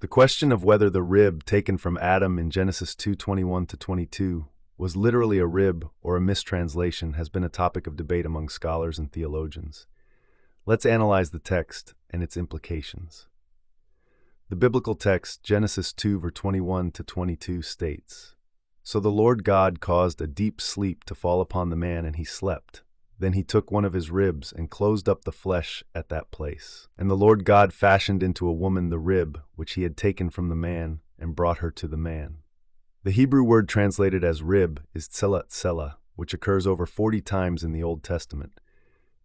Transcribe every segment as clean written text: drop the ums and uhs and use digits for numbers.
The question of whether the rib taken from Adam in Genesis 2:21-22 was literally a rib or a mistranslation has been a topic of debate among scholars and theologians. Let's analyze the text and its implications. The biblical text, Genesis 2:21-22, states, "So the Lord God caused a deep sleep to fall upon the man, and he slept. Then he took one of his ribs and closed up the flesh at that place. And the Lord God fashioned into a woman the rib which he had taken from the man and brought her to the man." The Hebrew word translated as rib is tsela, which occurs over 40 times in the Old Testament.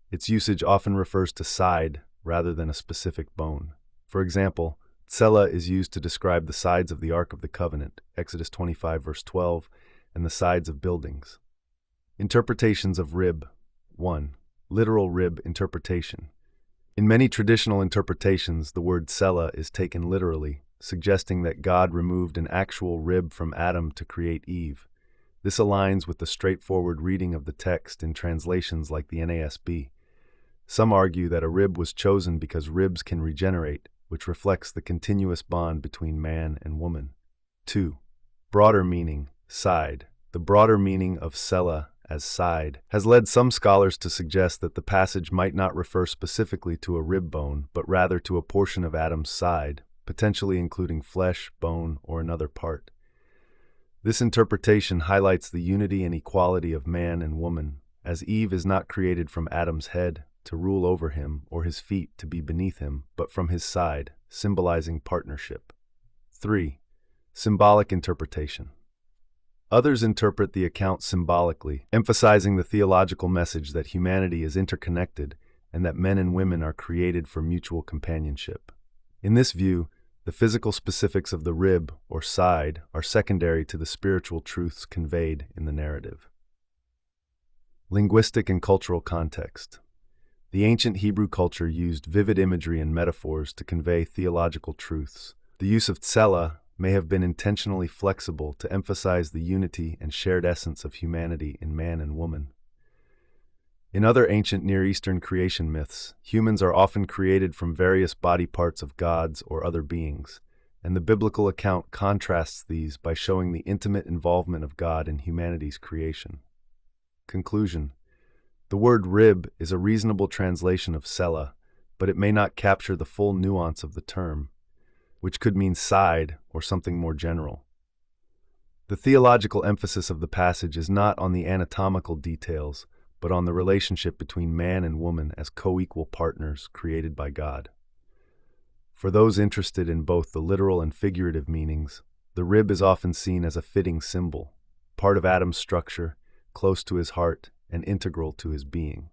Its usage often refers to side rather than a specific bone. For example, tsela is used to describe the sides of the Ark of the Covenant, Exodus 25 verse 12, and the sides of buildings. Interpretations of rib. 1. Literal rib interpretation. In many traditional interpretations, the word tsela is taken literally, suggesting that God removed an actual rib from Adam to create Eve. This aligns with the straightforward reading of the text in translations like the NASB. Some argue that a rib was chosen because ribs can regenerate, which reflects the continuous bond between man and woman. 2. Broader meaning, side. The broader meaning of tsela as side has led some scholars to suggest that the passage might not refer specifically to a rib bone, but rather to a portion of Adam's side, potentially including flesh, bone, or another part. This interpretation highlights the unity and equality of man and woman, as Eve is not created from Adam's head to rule over him or his feet to be beneath him, but from his side, symbolizing partnership. 3. Symbolic interpretation. Others interpret the account symbolically, emphasizing the theological message that humanity is interconnected and that men and women are created for mutual companionship. In this view, the physical specifics of the rib or side are secondary to the spiritual truths conveyed in the narrative. Linguistic and cultural context. The ancient Hebrew culture used vivid imagery and metaphors to convey theological truths. The use of tsela may have been intentionally flexible to emphasize the unity and shared essence of humanity in man and woman. In other ancient Near Eastern creation myths, humans are often created from various body parts of gods or other beings, and the biblical account contrasts these by showing the intimate involvement of God in humanity's creation. Conclusion. The word rib is a reasonable translation of tsela, but it may not capture the full nuance of the term, which could mean side or something more general. The theological emphasis of the passage is not on the anatomical details, but on the relationship between man and woman as co-equal partners created by God. For those interested in both the literal and figurative meanings, the rib is often seen as a fitting symbol, part of Adam's structure, close to his heart, and integral to his being.